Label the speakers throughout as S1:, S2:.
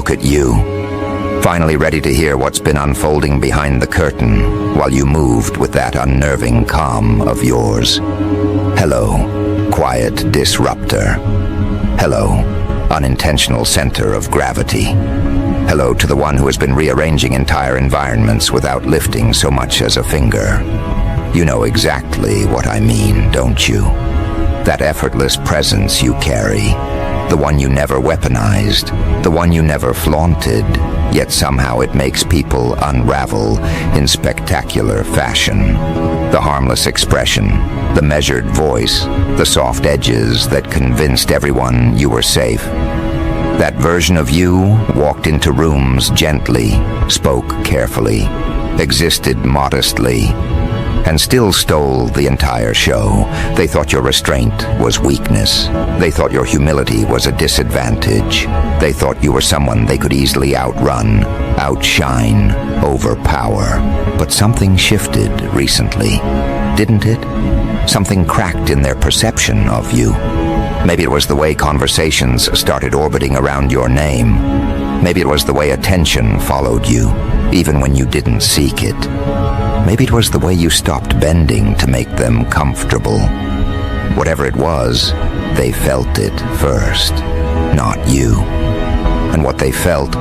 S1: look at you, finally ready to hear what's been unfolding behind the curtain while you moved with that unnerving calm of yours. Hello, quiet disruptor. Hello, unintentional center of gravity. Hello to the one who has been rearranging entire environments without lifting so much as a finger. You know exactly what I mean, don't you? That effortless presence you carry, the one you never weaponized, the one you never flaunted, yet somehow it makes people unravel in spectacular fashion. The harmless expression, the measured voice, the soft edges that convinced everyone you were safe. That version of you walked into rooms gently, spoke carefully, existed modestly, and still stole the entire show. They thought your restraint was weakness. They thought your humility was a disadvantage. They thought you were someone they could easily outrun, outshine, overpower. But something shifted recently, didn't it? Something cracked in their perception of you. Maybe it was the way conversations started orbiting around your name. Maybe it was the way attention followed you, even when you didn't seek it. Maybe it was the way you stopped bending to make them comfortable. Whatever it was, they felt it first, not you. And what they felt,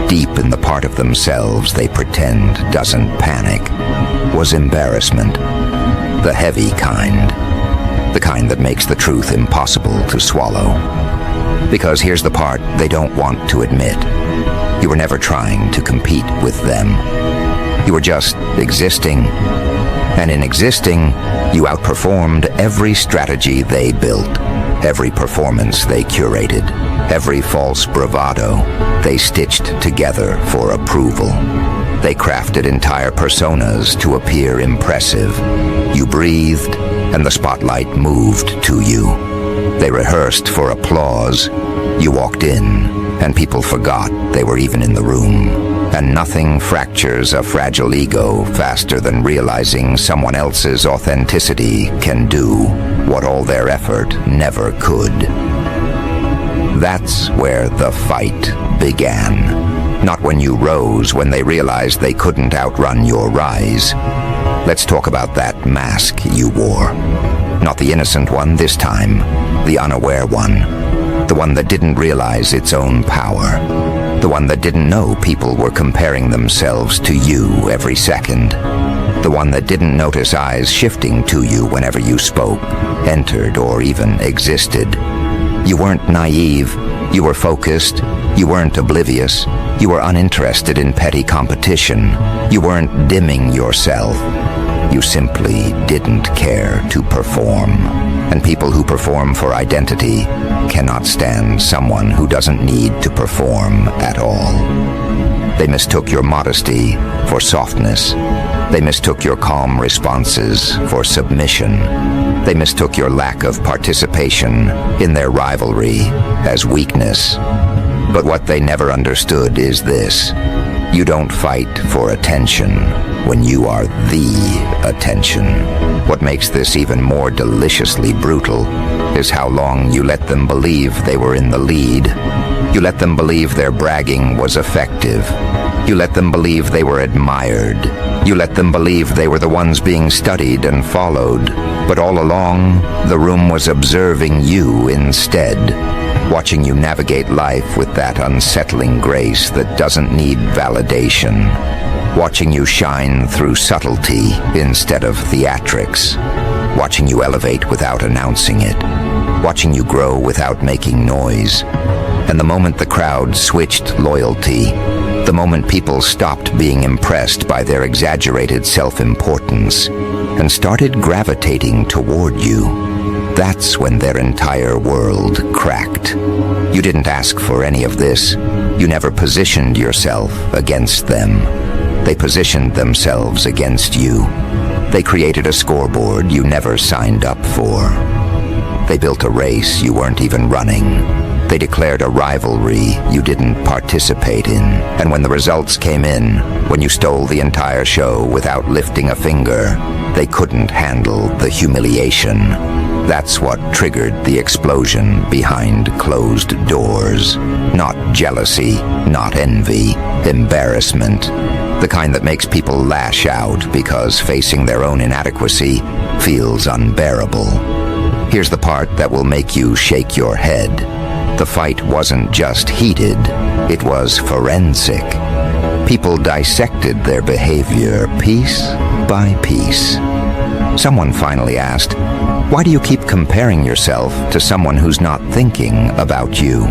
S1: deep in the part of themselves they pretend doesn't panic, was embarrassment. The heavy kind. The kind that makes the truth impossible to swallow. Because here's the part they don't want to admit. You were never trying to compete with them. You were just existing. And in existing, you outperformed every strategy they built, every performance they curated, every false bravado they stitched together for approval. They crafted entire personas to appear impressive. You breathed, and the spotlight moved to you. They rehearsed for applause. You walked in, and people forgot they were even in the room. And nothing fractures a fragile ego faster than realizing someone else's authenticity can do what all their effort never could. That's where the fight began. Not when you rose, when they realized they couldn't outrun your rise. Let's talk about that mask you wore. Not the innocent one this time, the unaware one. The one that didn't realize its own power. The one that didn't know people were comparing themselves to you every second. The one that didn't notice eyes shifting to you whenever you spoke, entered, or even existed. You weren't naive. You were focused. You weren't oblivious. You were uninterested in petty competition. You weren't dimming yourself. You simply didn't care to perform. And people who perform for identity cannot stand someone who doesn't need to perform at all. They mistook your modesty for softness. They mistook your calm responses for submission. They mistook your lack of participation in their rivalry as weakness. But what they never understood is this. You don't fight for attention when you are the attention. What makes this even more deliciously brutal is how long you let them believe they were in the lead. You let them believe their bragging was effective. You let them believe they were admired. You let them believe they were the ones being studied and followed. But all along, the room was observing you instead, watching you navigate life with that unsettling grace that doesn't need validation, watching you shine through subtlety instead of theatrics, watching you elevate without announcing it, watching you grow without making noise. And the moment the crowd switched loyalty, the moment people stopped being impressed by their exaggerated self-importance and started gravitating toward you, that's when their entire world cracked. You didn't ask for any of this. You never positioned yourself against them. They positioned themselves against you. They created a scoreboard you never signed up for. They built a race you weren't even running. They declared a rivalry you didn't participate in. And when the results came in, when you stole the entire show without lifting a finger, they couldn't handle the humiliation. That's what triggered the explosion behind closed doors. Not jealousy, not envy, embarrassment. The kind that makes people lash out because facing their own inadequacy feels unbearable. Here's the part that will make you shake your head. The fight wasn't just heated, it was forensic. People dissected their behavior piece by piece. Someone finally asked, "Why do you keep comparing yourself to someone who's not thinking about you?"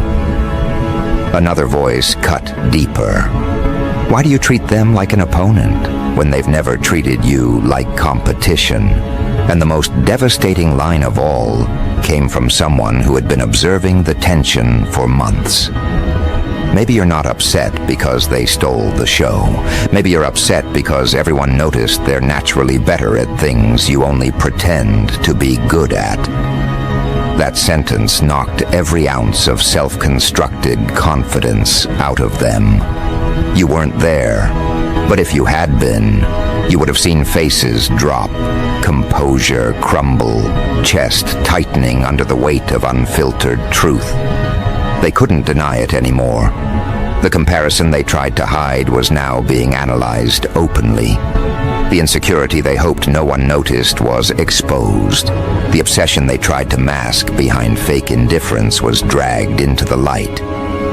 S1: Another voice cut deeper. "Why do you treat them like an opponent when they've never treated you like competition?" And the most devastating line of all came from someone who had been observing the tension for months. Maybe you're not upset because they stole the show. Maybe you're upset because everyone noticed they're naturally better at things you only pretend to be good at. That sentence knocked every ounce of self-constructed confidence out of them. You weren't there, but if you had been, you would have seen faces drop, composure crumble, chest tightening under the weight of unfiltered truth. They couldn't deny it anymore. The comparison they tried to hide was now being analyzed openly. The insecurity they hoped no one noticed was exposed. The obsession they tried to mask behind fake indifference was dragged into the light.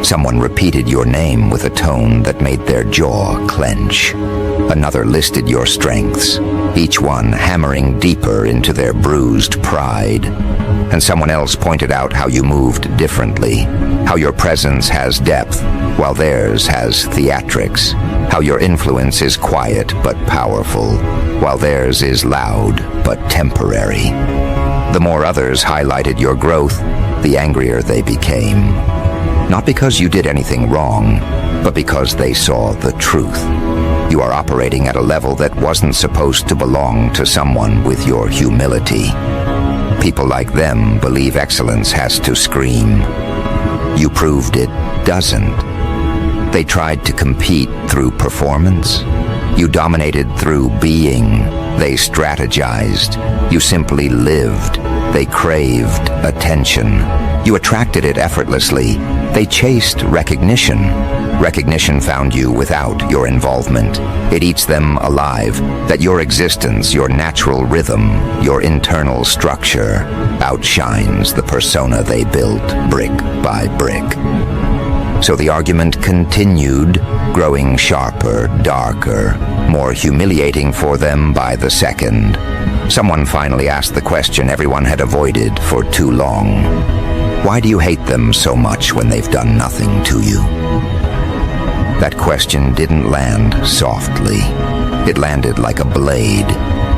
S1: Someone repeated your name with a tone that made their jaw clench. Another listed your strengths, each one hammering deeper into their bruised pride. And someone else pointed out how you moved differently, how your presence has depth while theirs has theatrics, how your influence is quiet but powerful, while theirs is loud but temporary. The more others highlighted your growth, the angrier they became. Not because you did anything wrong, but because they saw the truth. You are operating at a level that wasn't supposed to belong to someone with your humility. People like them believe excellence has to scream. You proved it doesn't. They tried to compete through performance. You dominated through being. They strategized. You simply lived. They craved attention. You attracted it effortlessly. They chased recognition. Recognition found you without your involvement. It eats them alive, that your existence, your natural rhythm, your internal structure outshines the persona they built brick by brick. So the argument continued, growing sharper, darker, more humiliating for them by the second. Someone finally asked the question everyone had avoided for too long. Why do you hate them so much when they've done nothing to you? That question didn't land softly. It landed like a blade,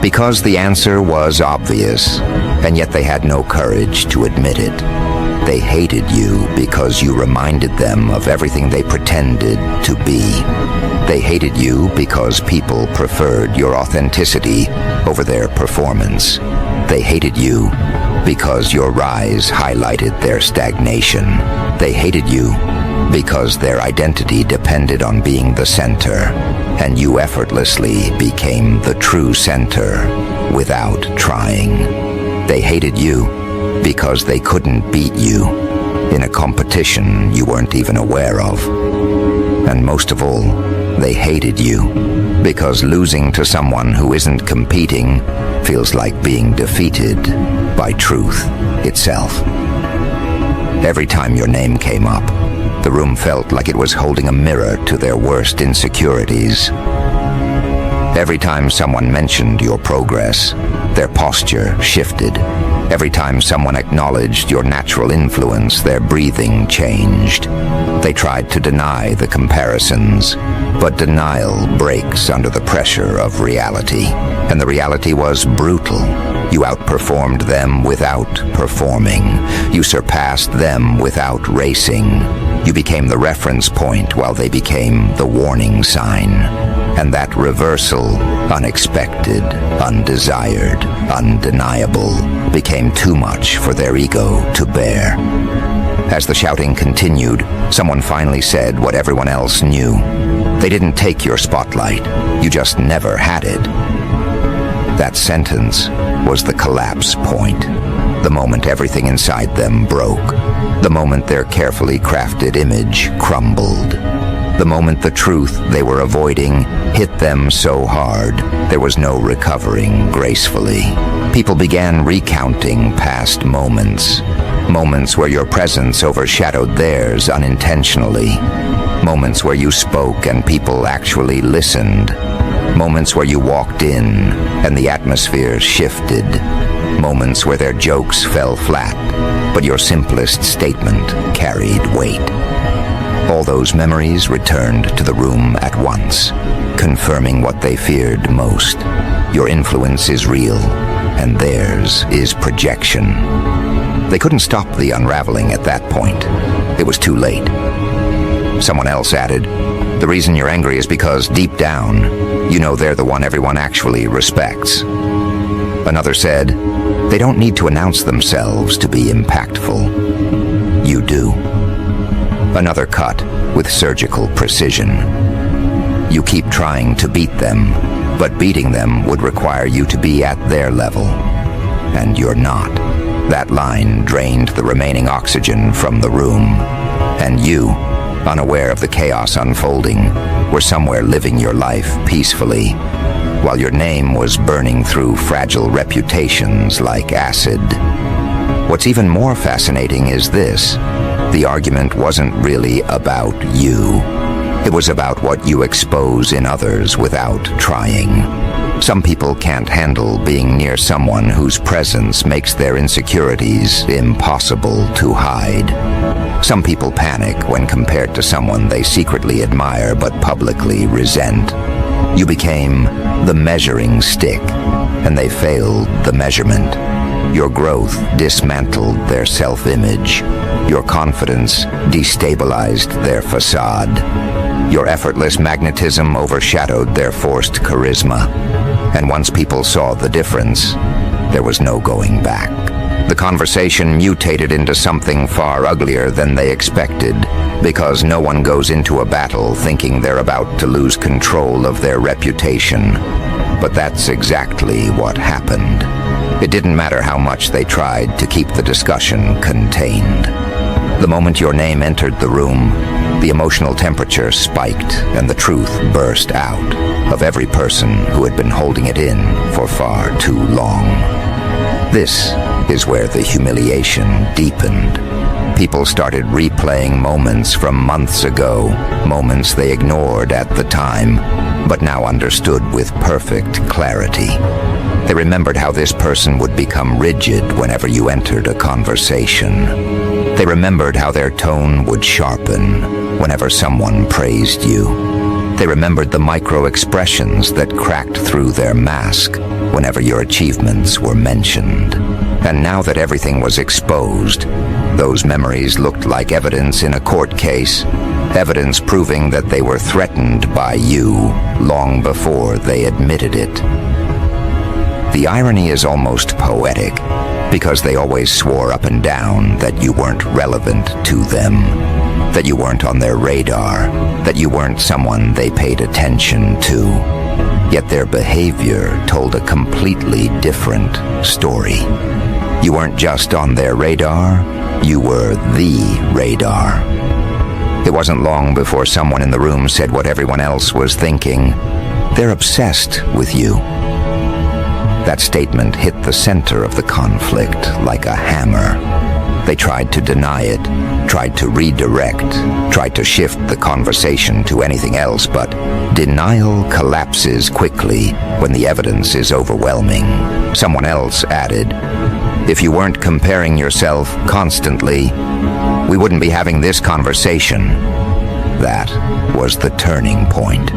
S1: because the answer was obvious, and yet they had no courage to admit it. They hated you because you reminded them of everything they pretended to be. They hated you because people preferred your authenticity over their performance. They hated you because your rise highlighted their stagnation. They hated you because their identity depended on being the center, and you effortlessly became the true center without trying. They hated you because they couldn't beat you in a competition you weren't even aware of. And most of all, they hated you because losing to someone who isn't competing feels like being defeated by truth itself. Every time your name came up, the room felt like it was holding a mirror to their worst insecurities. Every time someone mentioned your progress, their posture shifted. Every time someone acknowledged your natural influence, their breathing changed. They tried to deny the comparisons, but denial breaks under the pressure of reality. And the reality was brutal. You outperformed them without performing. You surpassed them without racing. You became the reference point while they became the warning sign. And that reversal, unexpected, undesired, undeniable, became too much for their ego to bear. As the shouting continued, someone finally said what everyone else knew. They didn't take your spotlight. You just never had it. That sentence was the collapse point. The moment everything inside them broke. The moment their carefully crafted image crumbled. The moment the truth they were avoiding hit them so hard, there was no recovering gracefully. People began recounting past moments. Moments where your presence overshadowed theirs unintentionally. Moments where you spoke and people actually listened. Moments where you walked in and the atmosphere shifted. Moments where their jokes fell flat, but your simplest statement carried weight. All those memories returned to the room at once, confirming what they feared most. Your influence is real, and theirs is projection. They couldn't stop the unraveling at that point. It was too late. Someone else added, "The reason you're angry is because, deep down, you know they're the one everyone actually respects." Another said, "They don't need to announce themselves to be impactful. You do." Another cut with surgical precision. "You keep trying to beat them, but beating them would require you to be at their level. And you're not." That line drained the remaining oxygen from the room. And you, unaware of the chaos unfolding, were somewhere living your life peacefully, while your name was burning through fragile reputations like acid. What's even more fascinating is this. The argument wasn't really about you. It was about what you expose in others without trying. Some people can't handle being near someone whose presence makes their insecurities impossible to hide. Some people panic when compared to someone they secretly admire but publicly resent. You became the measuring stick, and they failed the measurement. Your growth dismantled their self-image. Your confidence destabilized their facade. Your effortless magnetism overshadowed their forced charisma. And once people saw the difference, there was no going back. The conversation mutated into something far uglier than they expected, because no one goes into a battle thinking they're about to lose control of their reputation. But that's exactly what happened. It didn't matter how much they tried to keep the discussion contained. The moment your name entered the room, the emotional temperature spiked and the truth burst out of every person who had been holding it in for far too long. This is where the humiliation deepened. People started replaying moments from months ago, moments they ignored at the time, but now understood with perfect clarity. They remembered how this person would become rigid whenever you entered a conversation. They remembered how their tone would sharpen whenever someone praised you. They remembered the micro-expressions that cracked through their mask whenever your achievements were mentioned. And now that everything was exposed, those memories looked like evidence in a court case, evidence proving that they were threatened by you long before they admitted it. The irony is almost poetic, because they always swore up and down that you weren't relevant to them, that you weren't on their radar, that you weren't someone they paid attention to. Yet their behavior told a completely different story. You weren't just on their radar, you were the radar. It wasn't long before someone in the room said what everyone else was thinking. They're obsessed with you. That statement hit the center of the conflict like a hammer. They tried to deny it, tried to redirect, tried to shift the conversation to anything else, but denial collapses quickly when the evidence is overwhelming. Someone else added, "If you weren't comparing yourself constantly, we wouldn't be having this conversation." That was the turning point.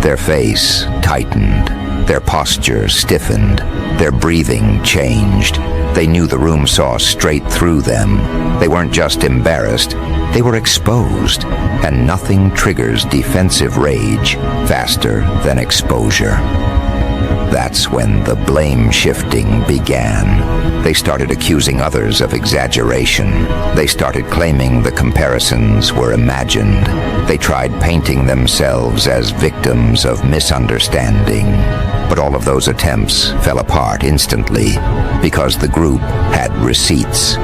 S1: Their face tightened. Their posture stiffened. Their breathing changed. They knew the room saw straight through them. They weren't just embarrassed, they were exposed. And nothing triggers defensive rage faster than exposure. That's when the blame shifting began. They started accusing others of exaggeration. They started claiming the comparisons were imagined. They tried painting themselves as victims of misunderstanding. But all of those attempts fell apart instantly because the group had receipts.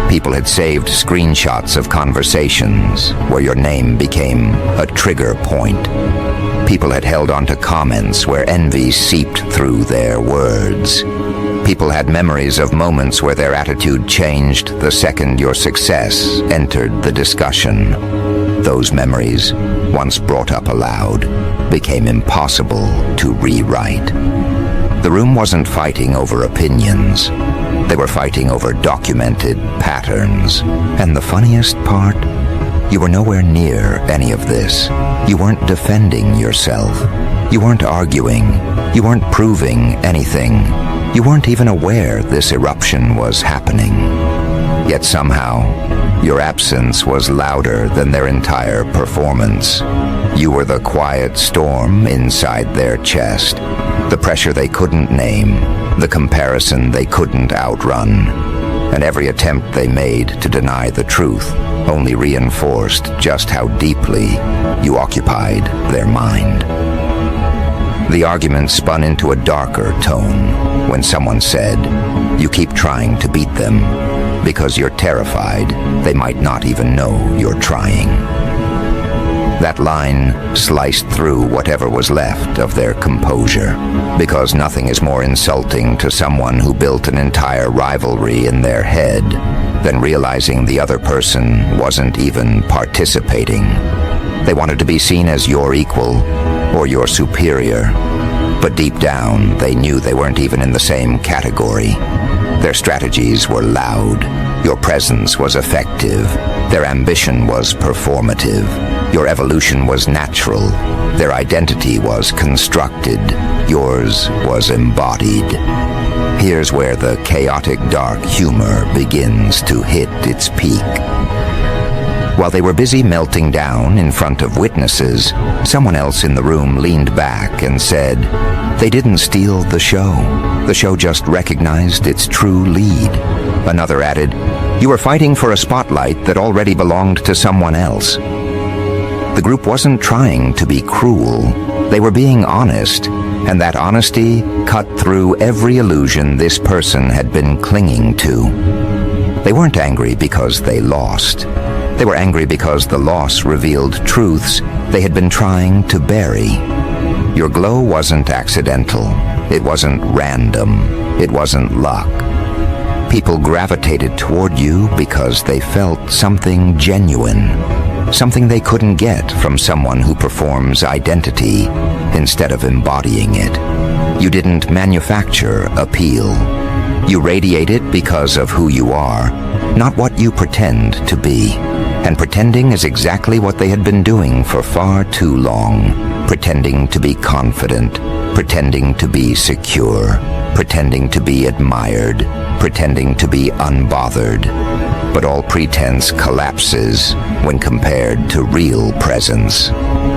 S1: People had saved screenshots of conversations where your name became a trigger point. People had held on to comments where envy seeped through their words. People had memories of moments where their attitude changed the second your success entered the discussion. Those memories, once brought up aloud, became impossible to rewrite. The room wasn't fighting over opinions. They were fighting over documented patterns. And the funniest part? You were nowhere near any of this. You weren't defending yourself. You weren't arguing. You weren't proving anything. You weren't even aware this eruption was happening. Yet somehow, your absence was louder than their entire performance. You were the quiet storm inside their chest, the pressure they couldn't name, the comparison they couldn't outrun. And every attempt they made to deny the truth only reinforced just how deeply you occupied their mind. The argument spun into a darker tone when someone said, "You keep trying to beat them because you're terrified they might not even know you're trying." That line sliced through whatever was left of their composure, because nothing is more insulting to someone who built an entire rivalry in their head than realizing the other person wasn't even participating. They wanted to be seen as your equal or your superior, but deep down they knew they weren't even in the same category. Their strategies were loud, your presence was effective, their ambition was performative, your evolution was natural, their identity was constructed, yours was embodied. Here's where the chaotic dark humor begins to hit its peak. While they were busy melting down in front of witnesses, someone else in the room leaned back and said, "They didn't steal the show. The show just recognized its true lead." Another added, "You were fighting for a spotlight that already belonged to someone else." The group wasn't trying to be cruel. They were being honest, and that honesty cut through every illusion this person had been clinging to. They weren't angry because they lost. They were angry because the loss revealed truths they had been trying to bury. Your glow wasn't accidental. It wasn't random. It wasn't luck. People gravitated toward you because they felt something genuine, something they couldn't get from someone who performs identity instead of embodying it. You didn't manufacture appeal. You radiate it because of who you are, not what you pretend to be. And pretending is exactly what they had been doing for far too long. Pretending to be confident, pretending to be secure, pretending to be admired, pretending to be unbothered. But all pretense collapses when compared to real presence.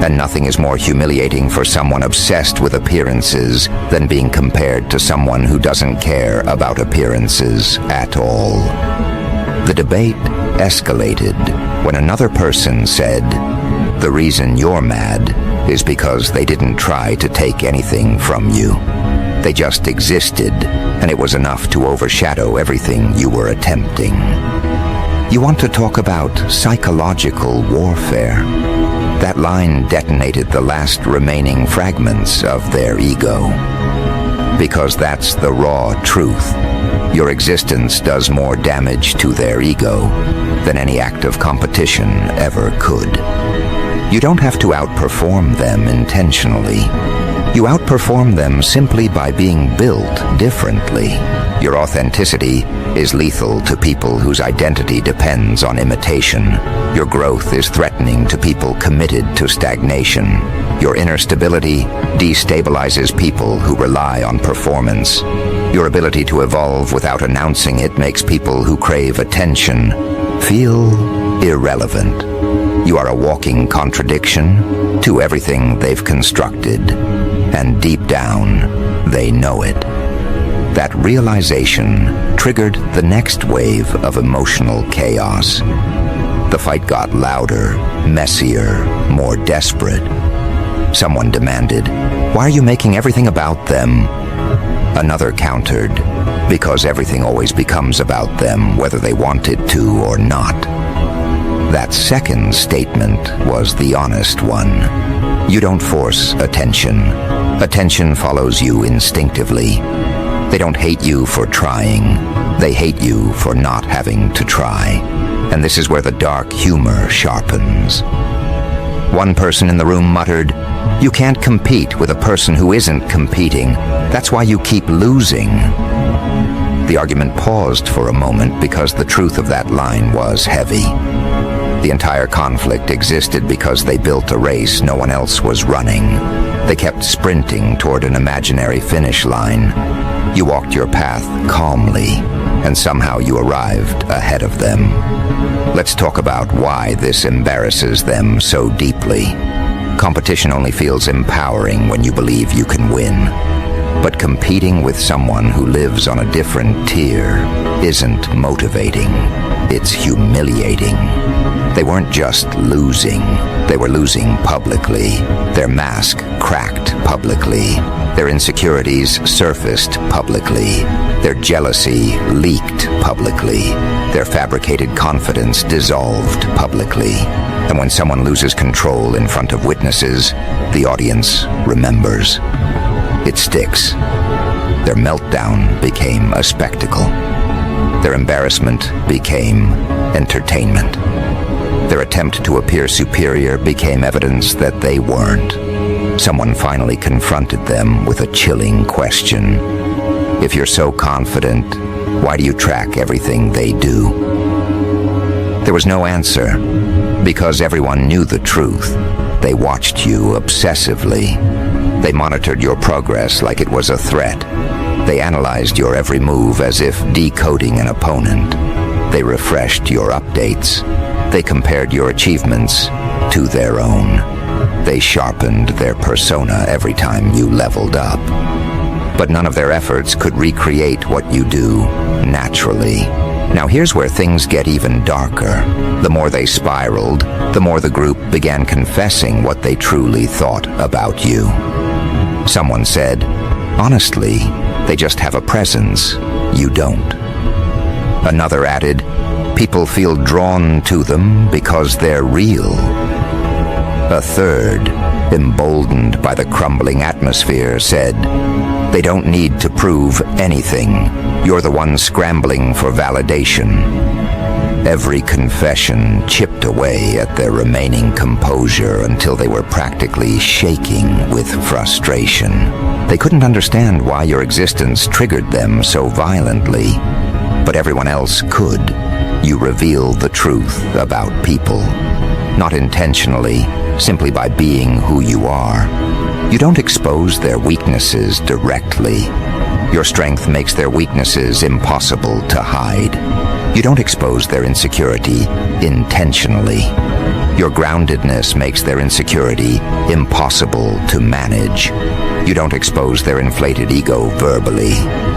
S1: And nothing is more humiliating for someone obsessed with appearances than being compared to someone who doesn't care about appearances at all. The debate escalated when another person said, "The reason you're mad is because they didn't try to take anything from you. They just existed, and it was enough to overshadow everything you were attempting." You want to talk about psychological warfare? That line detonated the last remaining fragments of their ego. Because that's the raw truth. Your existence does more damage to their ego than any act of competition ever could. You don't have to outperform them intentionally. You outperform them simply by being built differently. Your authenticity is lethal to people whose identity depends on imitation. Your growth is threatening to people committed to stagnation. Your inner stability destabilizes people who rely on performance. Your ability to evolve without announcing it makes people who crave attention feel irrelevant. You are a walking contradiction to everything they've constructed, and deep down, they know it. That realization triggered the next wave of emotional chaos. The fight got louder, messier, more desperate. Someone demanded, Why are you making everything about them?" Another countered, "Because everything always becomes about them, whether they want it to or not." That second statement was the honest one. You don't force attention. Attention follows you instinctively. They don't hate you for trying. They hate you for not having to try. And this is where the dark humor sharpens. One person in the room muttered, "You can't compete with a person who isn't competing. That's why you keep losing." The argument paused for a moment because the truth of that line was heavy. The entire conflict existed because they built a race no one else was running. They kept sprinting toward an imaginary finish line. You walked your path calmly, and somehow you arrived ahead of them. Let's talk about why this embarrasses them so deeply. Competition only feels empowering when you believe you can win. But competing with someone who lives on a different tier isn't motivating. It's humiliating. They weren't just losing. They were losing publicly. Their mask cracked publicly. Their insecurities surfaced publicly. Their jealousy leaked publicly. Their fabricated confidence dissolved publicly. And when someone loses control in front of witnesses, the audience remembers. It sticks. Their meltdown became a spectacle. Their embarrassment became entertainment. Their attempt to appear superior became evidence that they weren't. Someone finally confronted them with a chilling question. If you're so confident, why do you track everything they do? There was no answer, because everyone knew the truth. They watched you obsessively. They monitored your progress like it was a threat. They analyzed your every move as if decoding an opponent. They refreshed your updates. They compared your achievements to their own. They sharpened their persona every time you leveled up. But none of their efforts could recreate what you do naturally. Now here's where things get even darker. The more they spiraled, the more the group began confessing what they truly thought about you. Someone said, "Honestly, they just have a presence. You don't." Another added, "People feel drawn to them because they're real." A third, emboldened by the crumbling atmosphere, said, "They don't need to prove anything. You're the one scrambling for validation." Every confession chipped away at their remaining composure until they were practically shaking with frustration. They couldn't understand why your existence triggered them so violently, but everyone else could. You reveal the truth about people. Not intentionally, simply by being who you are. You don't expose their weaknesses directly. Your strength makes their weaknesses impossible to hide. You don't expose their insecurity intentionally. Your groundedness makes their insecurity impossible to manage. You don't expose their inflated ego verbally.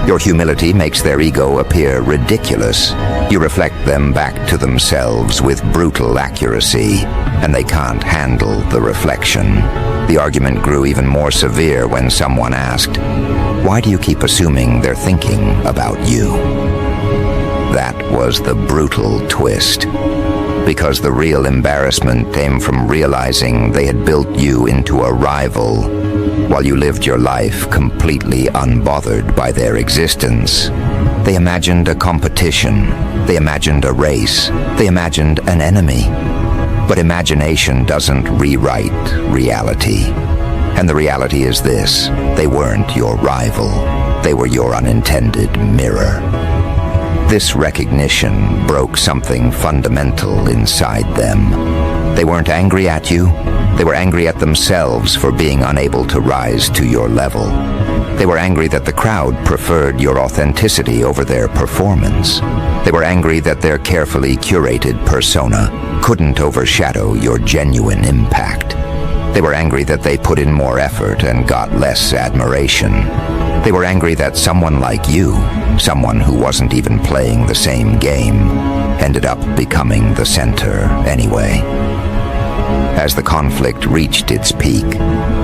S1: Your humility makes their ego appear ridiculous. You reflect them back to themselves with brutal accuracy, and they can't handle the reflection. The argument grew even more severe when someone asked, "Why do you keep assuming they're thinking about you?" That was the brutal twist. Because the real embarrassment came from realizing they had built you into a rival, while you lived your life completely unbothered by their existence. They imagined a competition. They imagined a race. They imagined an enemy. But imagination doesn't rewrite reality. And the reality is this: they weren't your rival. They were your unintended mirror. This recognition broke something fundamental inside them. They weren't angry at you. They were angry at themselves for being unable to rise to your level. They were angry that the crowd preferred your authenticity over their performance. They were angry that their carefully curated persona couldn't overshadow your genuine impact. They were angry that they put in more effort and got less admiration. They were angry that someone like you, someone who wasn't even playing the same game, ended up becoming the center anyway. As the conflict reached its peak,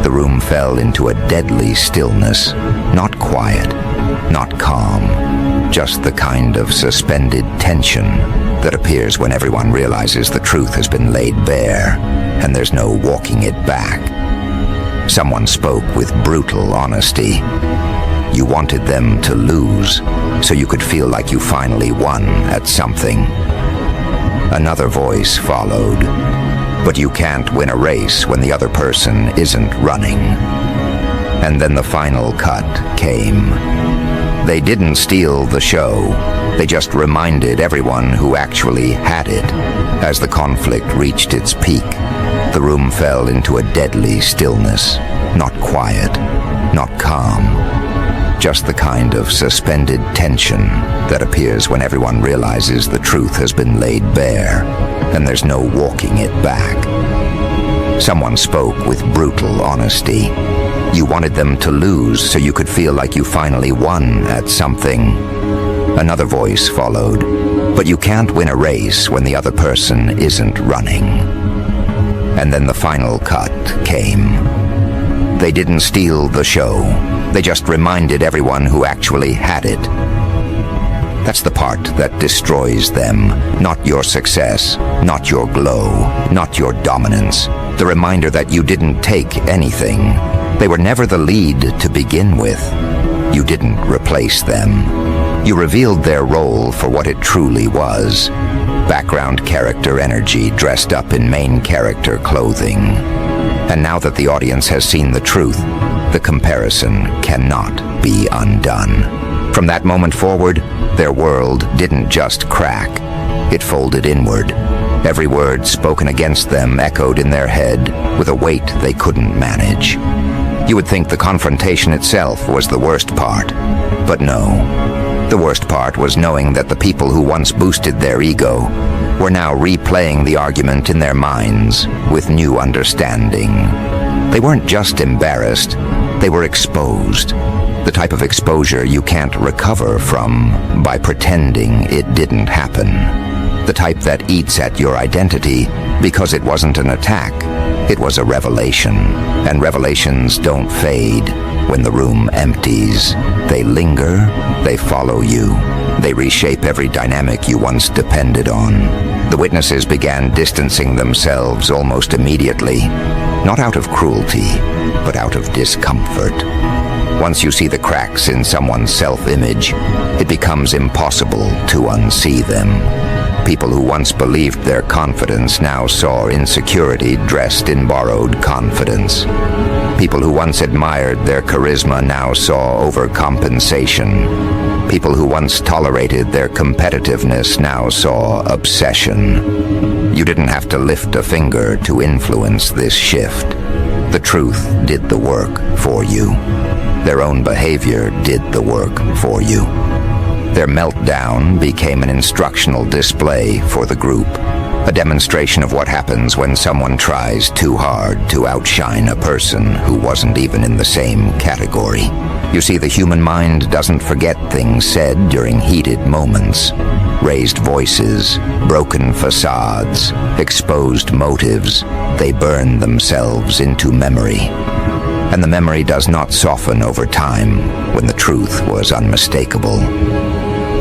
S1: the room fell into a deadly stillness, not quiet, not calm, just the kind of suspended tension that appears when everyone realizes the truth has been laid bare and there's no walking it back. Someone spoke with brutal honesty. You wanted them to lose so you could feel like you finally won at something. Another voice followed. But you can't win a race when the other person isn't running. And then the final cut came. They didn't steal the show. They just reminded everyone who actually had it. As the conflict reached its peak, the room fell into a deadly stillness. Not quiet, not calm. Just the kind of suspended tension that appears when everyone realizes the truth has been laid bare and there's no walking it back. Someone spoke with brutal honesty. You wanted them to lose so you could feel like you finally won at something. Another voice followed. But you can't win a race when the other person isn't running. And then the final cut came. They didn't steal the show. They just reminded everyone who actually had it. That's the part that destroys them. Not your success, not your glow, not your dominance. The reminder that you didn't take anything. They were never the lead to begin with. You didn't replace them. You revealed their role for what it truly was. Background character energy dressed up in main character clothing. And now that the audience has seen the truth, the comparison cannot be undone. From that moment forward, their world didn't just crack, it folded inward. Every word spoken against them echoed in their head with a weight they couldn't manage. You would think the confrontation itself was the worst part, but no. The worst part was knowing that the people who once boosted their ego were now replaying the argument in their minds with new understanding. They weren't just embarrassed, they were exposed. The type of exposure you can't recover from by pretending it didn't happen. The type that eats at your identity because it wasn't an attack, it was a revelation. And revelations don't fade when the room empties. They linger, they follow you. They reshape every dynamic you once depended on. The witnesses began distancing themselves almost immediately, not out of cruelty, but out of discomfort. Once you see the cracks in someone's self-image, it becomes impossible to unsee them. People who once believed their confidence now saw insecurity dressed in borrowed confidence. People who once admired their charisma now saw overcompensation. People who once tolerated their competitiveness now saw obsession. You didn't have to lift a finger to influence this shift. The truth did the work for you. Their own behavior did the work for you. Their meltdown became an instructional display for the group, a demonstration of what happens when someone tries too hard to outshine a person who wasn't even in the same category. You see, the human mind doesn't forget things said during heated moments. Raised voices, broken facades, exposed motives, they burn themselves into memory. And the memory does not soften over time when the truth was unmistakable.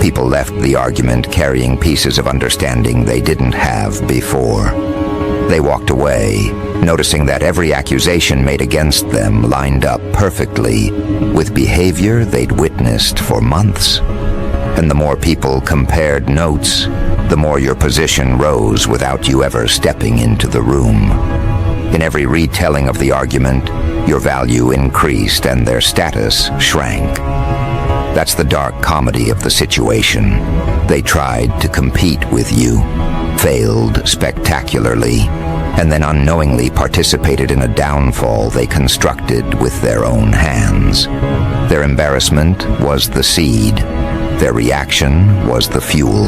S1: People left the argument carrying pieces of understanding they didn't have before. They walked away, noticing that every accusation made against them lined up perfectly with behavior they'd witnessed for months. And the more people compared notes, the more your position rose without you ever stepping into the room. In every retelling of the argument, your value increased and their status shrank. That's the dark comedy of the situation. They tried to compete with you, failed spectacularly, and then unknowingly participated in a downfall they constructed with their own hands. Their embarrassment was the seed. Their reaction was the fuel.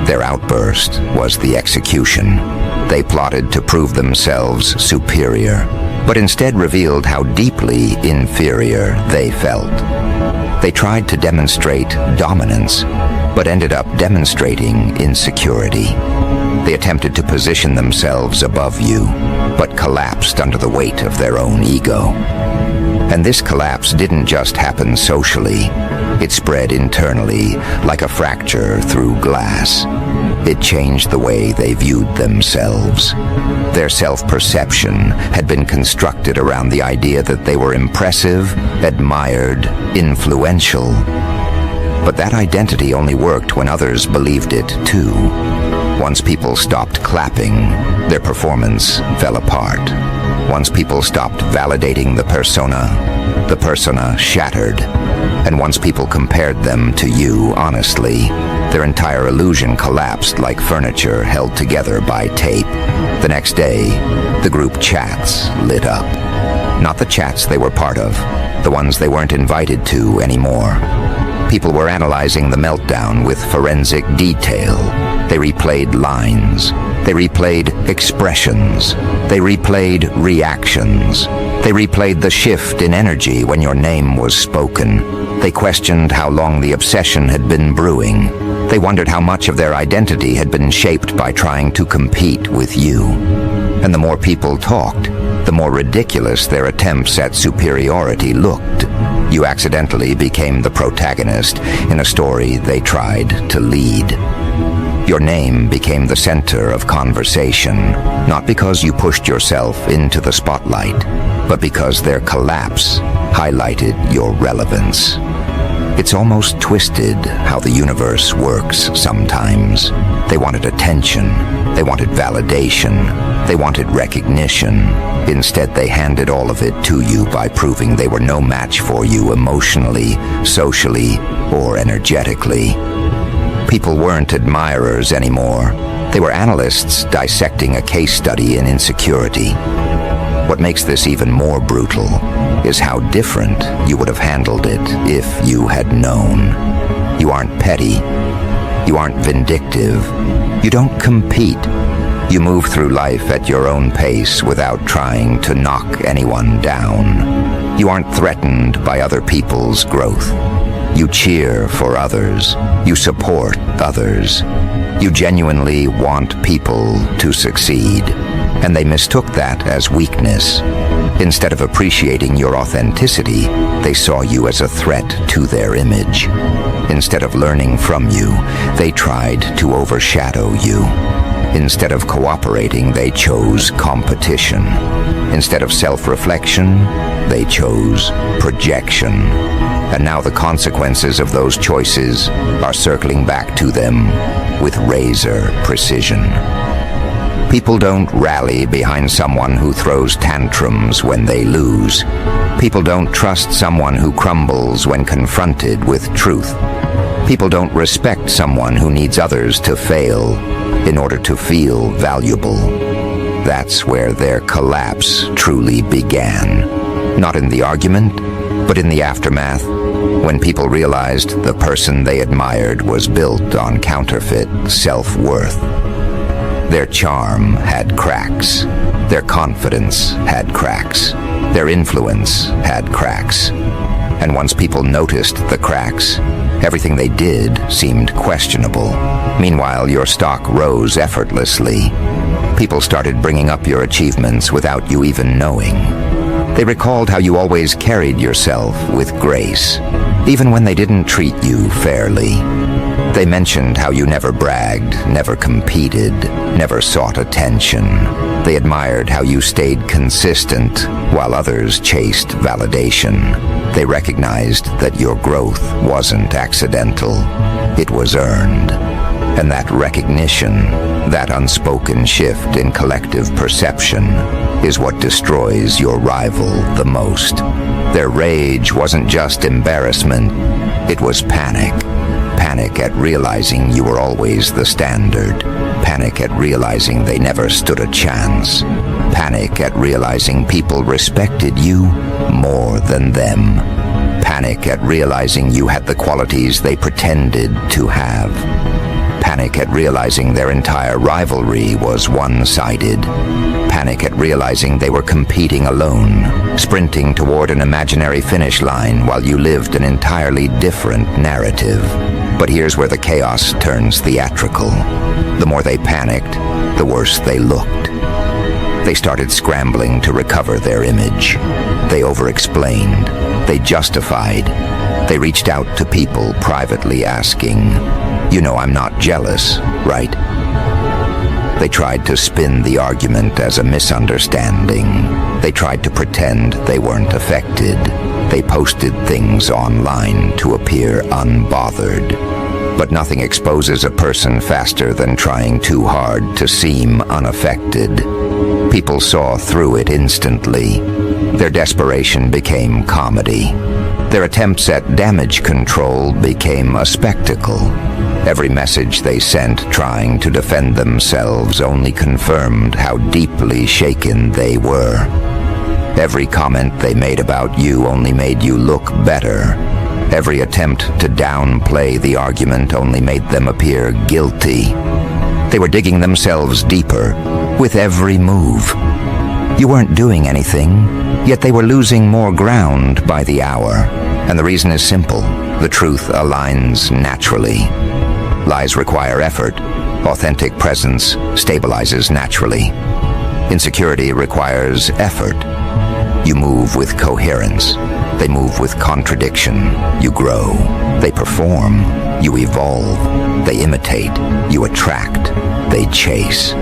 S1: Their outburst was the execution. They plotted to prove themselves superior, but instead revealed how deeply inferior they felt. They tried to demonstrate dominance, but ended up demonstrating insecurity. They attempted to position themselves above you, but collapsed under the weight of their own ego. And this collapse didn't just happen socially. It spread internally like a fracture through glass. It changed the way they viewed themselves. Their self-perception had been constructed around the idea that they were impressive, admired, influential. But that identity only worked when others believed it too. Once people stopped clapping, their performance fell apart. Once people stopped validating the persona shattered. And once people compared them to you honestly, their entire illusion collapsed like furniture held together by tape. The next day, the group chats lit up. Not the chats they were part of, the ones they weren't invited to anymore. People were analyzing the meltdown with forensic detail. They replayed lines. They replayed expressions. They replayed reactions. They replayed the shift in energy when your name was spoken. They questioned how long the obsession had been brewing. They wondered how much of their identity had been shaped by trying to compete with you. And the more people talked, the more ridiculous their attempts at superiority looked. You accidentally became the protagonist in a story they tried to lead. Your name became the center of conversation, not because you pushed yourself into the spotlight, but because their collapse highlighted your relevance. It's almost twisted how the universe works sometimes. They wanted attention, they wanted validation, they wanted recognition. Instead, they handed all of it to you by proving they were no match for you emotionally, socially, or energetically. People weren't admirers anymore. They were analysts dissecting a case study in insecurity. What makes this even more brutal is how different you would have handled it if you had known. You aren't petty. You aren't vindictive. You don't compete. You move through life at your own pace without trying to knock anyone down. You aren't threatened by other people's growth. You cheer for others. You support others. You genuinely want people to succeed. And they mistook that as weakness. Instead of appreciating your authenticity, they saw you as a threat to their image. Instead of learning from you, they tried to overshadow you. Instead of cooperating, they chose competition. Instead of self-reflection, they chose projection. And now the consequences of those choices are circling back to them with razor precision. People don't rally behind someone who throws tantrums when they lose. People don't trust someone who crumbles when confronted with truth. People don't respect someone who needs others to fail in order to feel valuable. That's where their collapse truly began. Not in the argument, but in the aftermath, when people realized the person they admired was built on counterfeit self-worth. Their charm had cracks. Their confidence had cracks. Their influence had cracks. And once people noticed the cracks, everything they did seemed questionable. Meanwhile, your stock rose effortlessly. People started bringing up your achievements without you even knowing. They recalled how you always carried yourself with grace, even when they didn't treat you fairly. They mentioned how you never bragged, never competed, never sought attention. They admired how you stayed consistent while others chased validation. They recognized that your growth wasn't accidental, it was earned. And that recognition, that unspoken shift in collective perception, is what destroys your rival the most. Their rage wasn't just embarrassment, it was panic. Panic at realizing you were always the standard. Panic at realizing they never stood a chance. Panic at realizing people respected you more than them. Panic at realizing you had the qualities they pretended to have. Panic at realizing their entire rivalry was one-sided. Panic at realizing they were competing alone, sprinting toward an imaginary finish line while you lived an entirely different narrative. But here's where the chaos turns theatrical. The more they panicked, the worse they looked. They started scrambling to recover their image. They over-explained. They justified. They reached out to people privately asking, "You know I'm not jealous, right?" They tried to spin the argument as a misunderstanding. They tried to pretend they weren't affected. They posted things online to appear unbothered. But nothing exposes a person faster than trying too hard to seem unaffected. People saw through it instantly. Their desperation became comedy. Their attempts at damage control became a spectacle. Every message they sent trying to defend themselves only confirmed how deeply shaken they were. Every comment they made about you only made you look better. Every attempt to downplay the argument only made them appear guilty. They were digging themselves deeper with every move. You weren't doing anything, yet they were losing more ground by the hour. And the reason is simple. The truth aligns naturally. Lies require effort. Authentic presence stabilizes naturally. Insecurity requires effort. You move with coherence. They move with contradiction. You grow. They perform. You evolve. They imitate. You attract. They chase.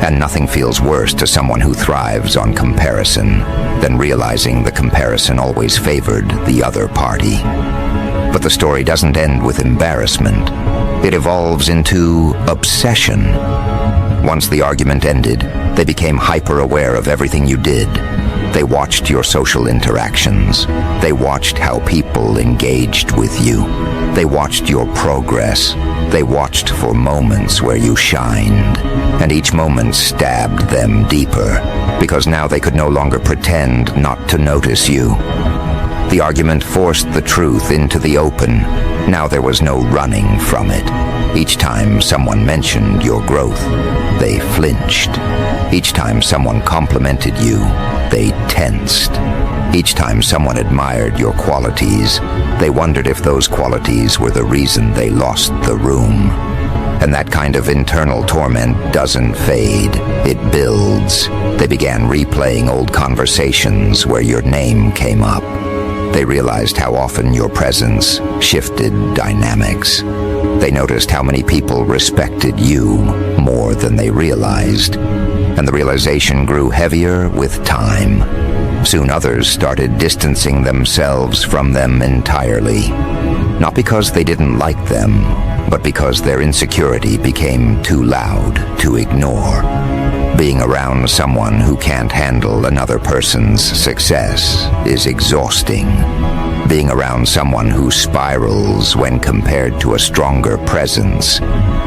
S1: And nothing feels worse to someone who thrives on comparison than realizing the comparison always favored the other party. But the story doesn't end with embarrassment. It evolves into obsession. Once the argument ended, they became hyper-aware of everything you did. They watched your social interactions. They watched how people engaged with you. They watched your progress. They watched for moments where you shined. And each moment stabbed them deeper, because now they could no longer pretend not to notice you. The argument forced the truth into the open. Now there was no running from it. Each time someone mentioned your growth, they flinched. Each time someone complimented you, they tensed. Each time someone admired your qualities, they wondered if those qualities were the reason they lost the room. And that kind of internal torment doesn't fade. It builds. They began replaying old conversations where your name came up. They realized how often your presence shifted dynamics. They noticed how many people respected you more than they realized. And the realization grew heavier with time. Soon others started distancing themselves from them entirely. Not because they didn't like them, but because their insecurity became too loud to ignore. Being around someone who can't handle another person's success is exhausting. Being around someone who spirals when compared to a stronger presence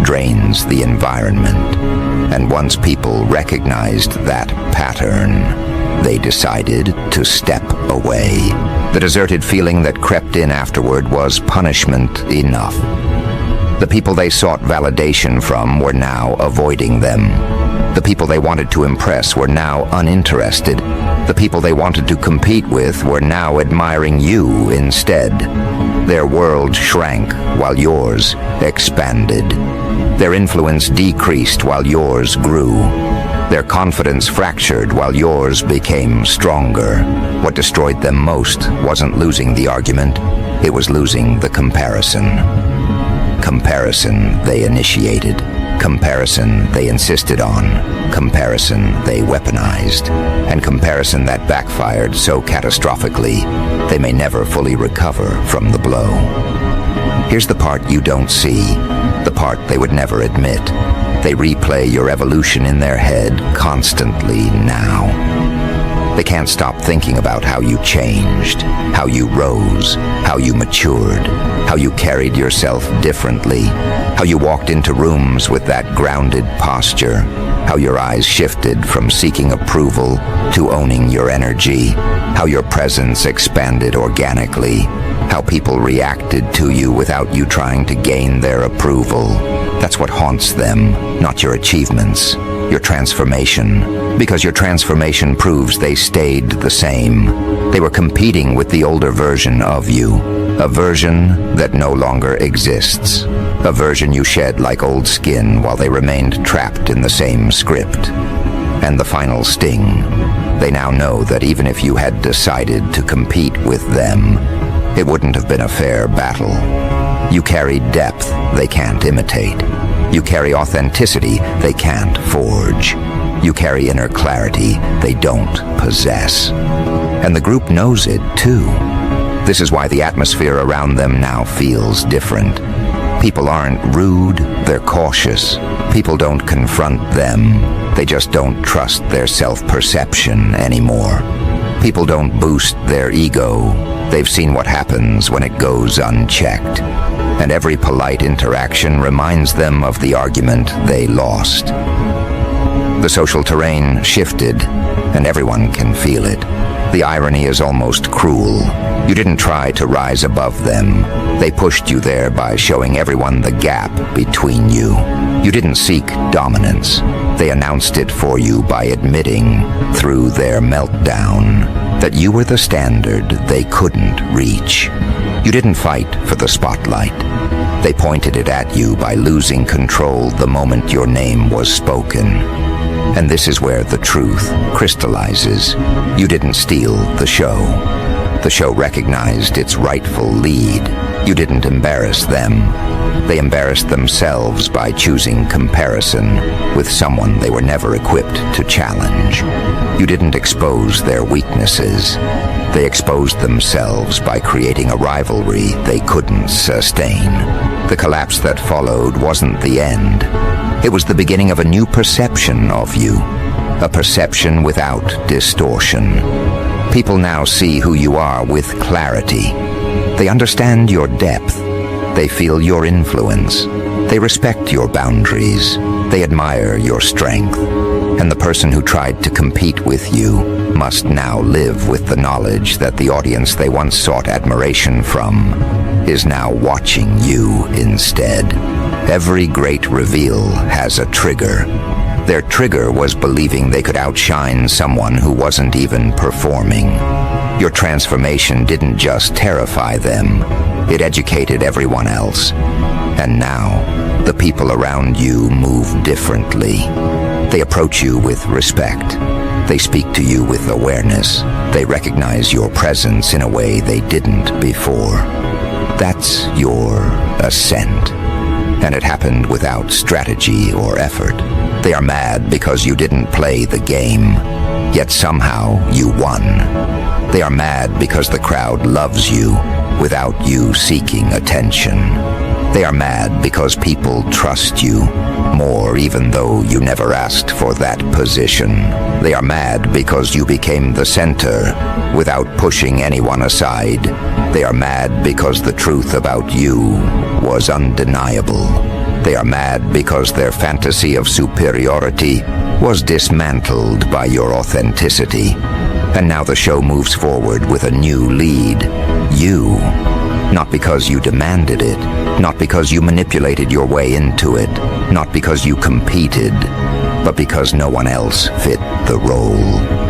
S1: drains the environment. And once people recognized that pattern, they decided to step away. The deserted feeling that crept in afterward was punishment enough. The people they sought validation from were now avoiding them. The people they wanted to impress were now uninterested. The people they wanted to compete with were now admiring you instead. Their world shrank while yours expanded. Their influence decreased while yours grew. Their confidence fractured while yours became stronger. What destroyed them most wasn't losing the argument, it was losing the comparison. Comparison they initiated. Comparison they insisted on. Comparison they weaponized. And comparison that backfired so catastrophically, they may never fully recover from the blow. Here's the part you don't see, the part they would never admit. They replay your evolution in their head constantly now. They can't stop thinking about how you changed, how you rose, how you matured, how you carried yourself differently, how you walked into rooms with that grounded posture, how your eyes shifted from seeking approval to owning your energy, how your presence expanded organically, how people reacted to you without you trying to gain their approval. That's what haunts them, not your achievements, your transformation. Because your transformation proves they stayed the same. They were competing with the older version of you, A version that no longer exists. A version you shed like old skin while they remained trapped in the same script. And the final sting. They now know that even if you had decided to compete with them, it wouldn't have been a fair battle. You carry depth they can't imitate. You carry authenticity they can't forge. You carry inner clarity they don't possess. And the group knows it too. This is why the atmosphere around them now feels different. People aren't rude, they're cautious. People don't confront them, they just don't trust their self-perception anymore. People don't boost their ego, they've seen what happens when it goes unchecked. And every polite interaction reminds them of the argument they lost. The social terrain shifted, and everyone can feel it. The irony is almost cruel. You didn't try to rise above them. They pushed you there by showing everyone the gap between you. You didn't seek dominance. They announced it for you by admitting, through their meltdown, that you were the standard they couldn't reach. You didn't fight for the spotlight. They pointed it at you by losing control the moment your name was spoken. And this is where the truth crystallizes. You didn't steal the show. The show recognized its rightful lead. You didn't embarrass them. They embarrassed themselves by choosing comparison with someone they were never equipped to challenge. You didn't expose their weaknesses. They exposed themselves by creating a rivalry they couldn't sustain. The collapse that followed wasn't the end. It was the beginning of a new perception of you, a perception without distortion. People now see who you are with clarity. They understand your depth. They feel your influence. They respect your boundaries. They admire your strength. And the person who tried to compete with you must now live with the knowledge that the audience they once sought admiration from is now watching you instead. Every great reveal has a trigger. Their trigger was believing they could outshine someone who wasn't even performing. Your transformation didn't just terrify them, it educated everyone else. And now, the people around you move differently. They approach you with respect. They speak to you with awareness. They recognize your presence in a way they didn't before. That's your ascent. And it happened without strategy or effort. They are mad because you didn't play the game, yet somehow you won. They are mad because the crowd loves you without you seeking attention. They are mad because people trust you more even though you never asked for that position. They are mad because you became the center without pushing anyone aside. They are mad because the truth about you was undeniable. They are mad because their fantasy of superiority was dismantled by your authenticity. And now the show moves forward with a new lead. You. Not because you demanded it, not because you manipulated your way into it, not because you competed, but because no one else fit the role.